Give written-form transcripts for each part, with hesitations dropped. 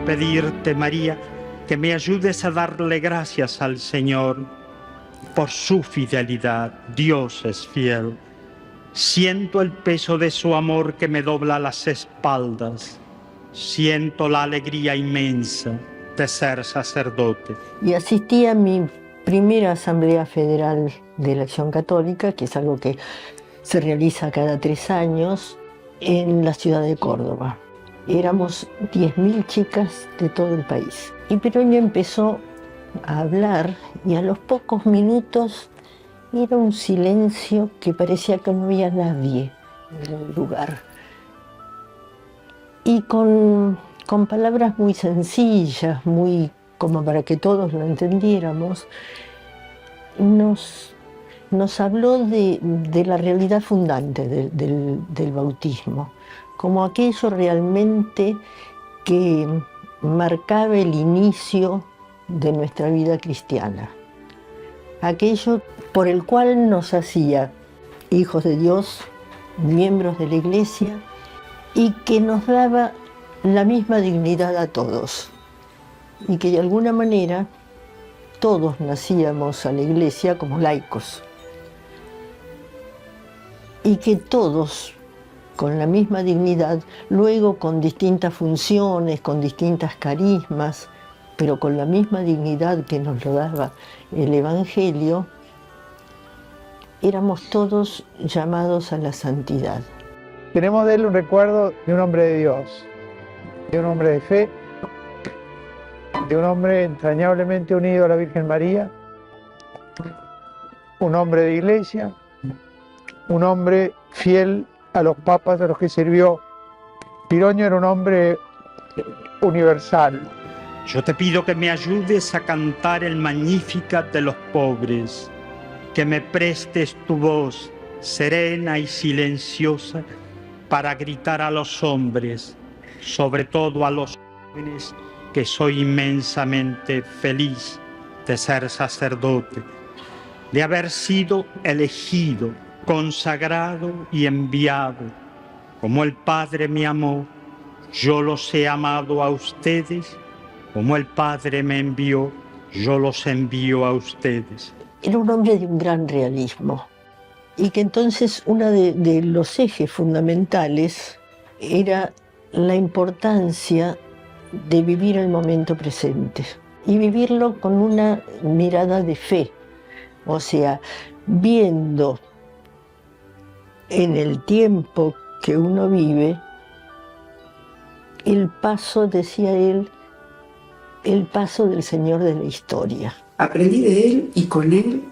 pedirte, María, que me ayudes a darle gracias al Señor por su fidelidad. Dios es fiel. Siento el peso de su amor que me dobla las espaldas. Siento la alegría inmensa de ser sacerdote. Y asistí a mi primera Asamblea Federal de Elección Católica, que es algo que se realiza cada 3 años en la ciudad de Córdoba. Éramos 10.000 chicas de todo el país. Y Piroño empezó a hablar y a los pocos minutos era un silencio que parecía que no había nadie en el lugar. Y con palabras muy sencillas, muy como para que todos lo entendiéramos, nos habló de la realidad fundante del bautismo, como aquello realmente que marcaba el inicio de nuestra vida cristiana, aquello por el cual nos hacía hijos de Dios, miembros de la Iglesia, y que nos daba la misma dignidad a todos, y que de alguna manera todos nacíamos a la Iglesia como laicos, y que todos, con la misma dignidad, luego con distintas funciones, con distintas carismas, pero con la misma dignidad que nos lo daba el Evangelio, éramos todos llamados a la santidad. Tenemos de él un recuerdo de un hombre de Dios, de un hombre de fe, de un hombre entrañablemente unido a la Virgen María, un hombre de iglesia, un hombre fiel a los papas a los que sirvió. Piroño era un hombre universal. Yo te pido que me ayudes a cantar el Magnificat de los pobres, que me prestes tu voz serena y silenciosa para gritar a los hombres, sobre todo a los jóvenes, que soy inmensamente feliz de ser sacerdote, de haber sido elegido, consagrado y enviado. Como el Padre me amó, yo los he amado a ustedes. Como el Padre me envió, yo los envío a ustedes. Era un hombre de un gran realismo, y que entonces uno de los ejes fundamentales era la importancia de vivir el momento presente y vivirlo con una mirada de fe, o sea, viendo en el tiempo que uno vive el paso, decía él, el paso del Señor de la historia. Aprendí de él y con él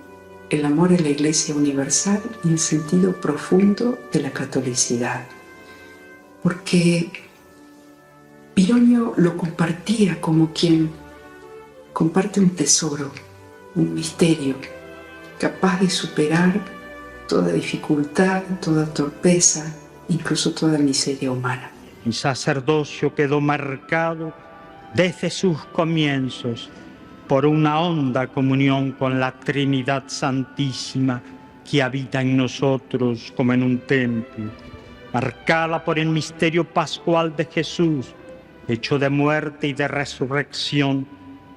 el amor a la Iglesia universal y el sentido profundo de la catolicidad. Porque Piroño lo compartía como quien comparte un tesoro, un misterio, capaz de superar toda dificultad, toda torpeza, incluso toda miseria humana. Mi sacerdocio quedó marcado desde sus comienzos por una honda comunión con la Trinidad Santísima que habita en nosotros como en un templo, marcada por el misterio pascual de Jesús, hecho de muerte y de resurrección,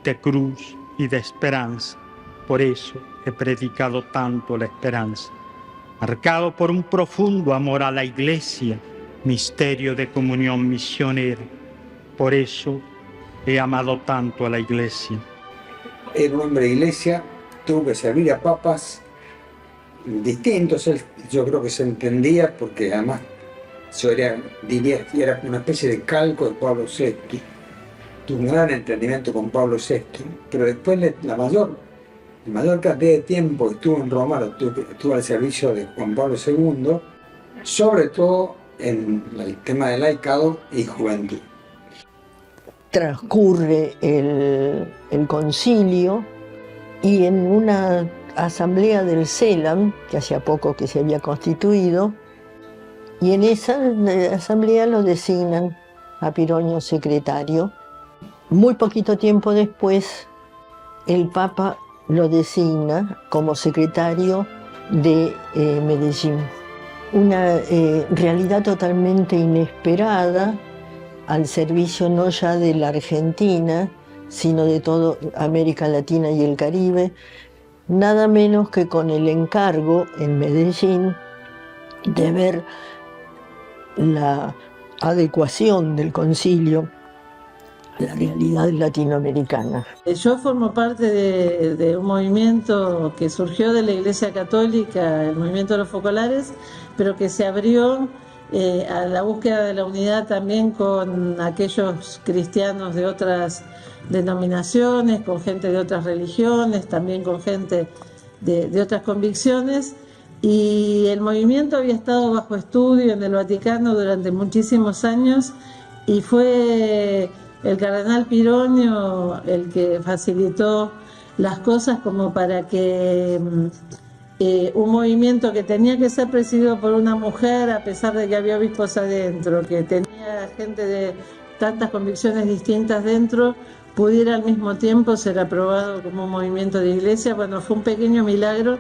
de cruz y de esperanza. Por eso he predicado tanto la esperanza, marcado por un profundo amor a la Iglesia, misterio de comunión misionera. Por eso he amado tanto a la Iglesia. Era un hombre de iglesia, tuvo que servir a papas distintos. Él, yo creo que se entendía porque además diría que era una especie de calco de Pablo VI. Tuvo un gran entendimiento con Pablo VI, pero después la mayor cantidad de tiempo que estuvo en Roma estuvo al servicio de Juan Pablo II, sobre todo en el tema de laicado y juventud. Transcurre el concilio y en una asamblea del CELAM, que hacía poco que se había constituido, y en esa asamblea lo designan a Piroño secretario. Muy poquito tiempo después, el Papa lo designa como secretario de Medellín. Una realidad totalmente inesperada, al servicio no ya de la Argentina, sino de toda América Latina y el Caribe, nada menos que con el encargo en Medellín de ver la adecuación del concilio a la realidad latinoamericana. Yo formo parte de un movimiento que surgió de la Iglesia Católica, el movimiento de los focolares, pero que se abrió a la búsqueda de la unidad también con aquellos cristianos de otras denominaciones, con gente de otras religiones, también con gente de otras convicciones. Y el movimiento había estado bajo estudio en el Vaticano durante muchísimos años y fue el cardenal Pironio el que facilitó las cosas como para que un movimiento que tenía que ser presidido por una mujer, a pesar de que había obispos adentro, que tenía gente de tantas convicciones distintas dentro, pudiera al mismo tiempo ser aprobado como un movimiento de iglesia. Bueno, fue un pequeño milagro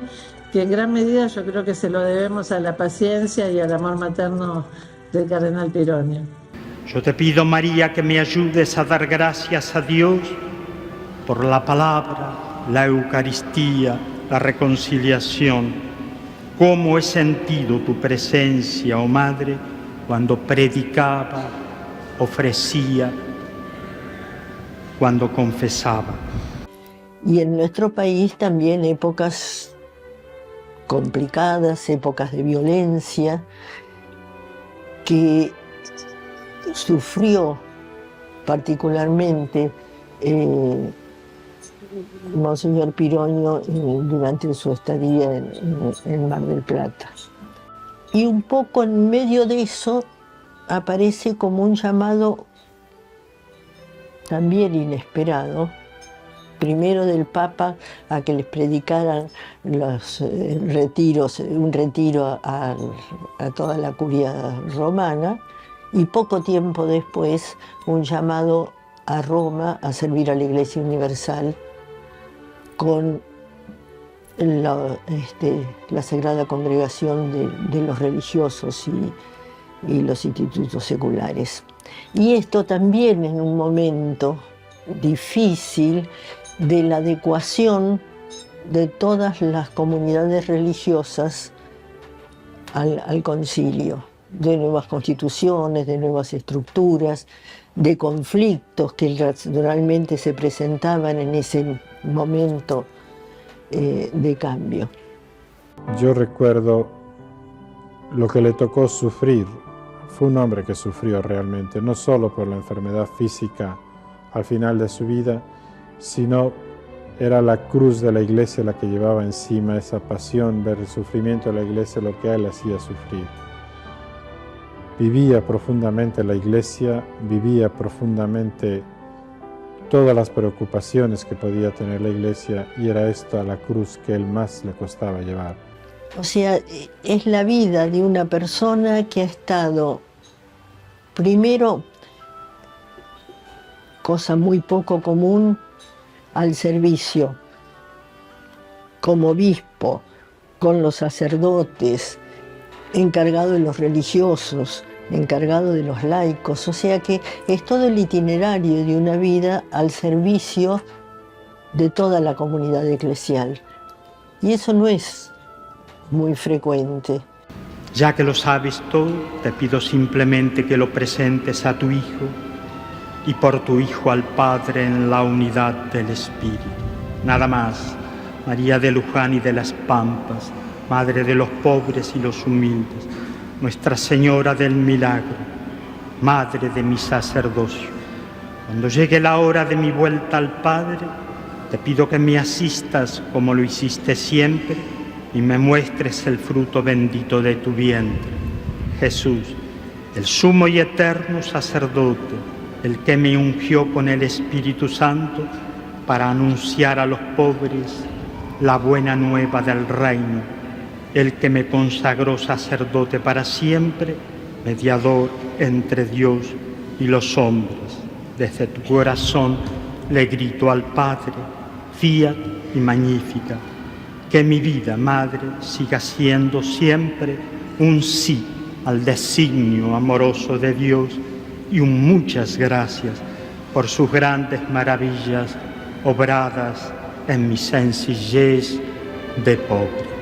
que en gran medida yo creo que se lo debemos a la paciencia y al amor materno del cardenal Pironio. Yo te pido, María, que me ayudes a dar gracias a Dios por la palabra, la Eucaristía, la reconciliación. Cómo he sentido tu presencia, oh Madre, cuando predicaba, ofrecía, cuando confesaba. Y en nuestro país también épocas complicadas, épocas de violencia, que sufrió particularmente Monseñor Pironio durante su estadía en Mar del Plata. Y un poco en medio de eso aparece como un llamado también inesperado, primero del Papa a que les predicaran los retiros, un retiro a toda la curia romana, y poco tiempo después un llamado a Roma a servir a la Iglesia Universal con la Sagrada Congregación de los religiosos y los institutos seculares. Y esto también en un momento difícil de la adecuación de todas las comunidades religiosas al concilio, de nuevas constituciones, de nuevas estructuras, de conflictos que naturalmente se presentaban en ese momento de cambio. Yo recuerdo lo que le tocó sufrir. Fue un hombre que sufrió realmente, no solo por la enfermedad física al final de su vida, sino era la cruz de la Iglesia la que llevaba encima, esa pasión, ver el sufrimiento de la Iglesia, lo que a él hacía sufrir. Vivía profundamente la Iglesia, vivía profundamente todas las preocupaciones que podía tener la Iglesia, y era esta la cruz que él más le costaba llevar. O sea, es la vida de una persona que ha estado, primero, cosa muy poco común, al servicio, como obispo, con los sacerdotes, encargado de los religiosos, encargado de los laicos. O sea que es todo el itinerario de una vida al servicio de toda la comunidad eclesial. Y eso no es muy frecuente. Ya que lo sabes todo, te pido simplemente que lo presentes a tu Hijo y por tu Hijo al Padre en la unidad del Espíritu. Nada más. María de Luján y de las Pampas, Madre de los pobres y los humildes, Nuestra Señora del Milagro, Madre de mi sacerdocio. Cuando llegue la hora de mi vuelta al Padre, te pido que me asistas como lo hiciste siempre y me muestres el fruto bendito de tu vientre. Jesús, el sumo y eterno sacerdote, el que me ungió con el Espíritu Santo para anunciar a los pobres la buena nueva del reino, el que me consagró sacerdote para siempre, mediador entre Dios y los hombres. Desde tu corazón le grito al Padre, fiat y magnífica, que mi vida, Madre, siga siendo siempre un sí al designio amoroso de Dios y un muchas gracias por sus grandes maravillas obradas en mi sencillez de pobre.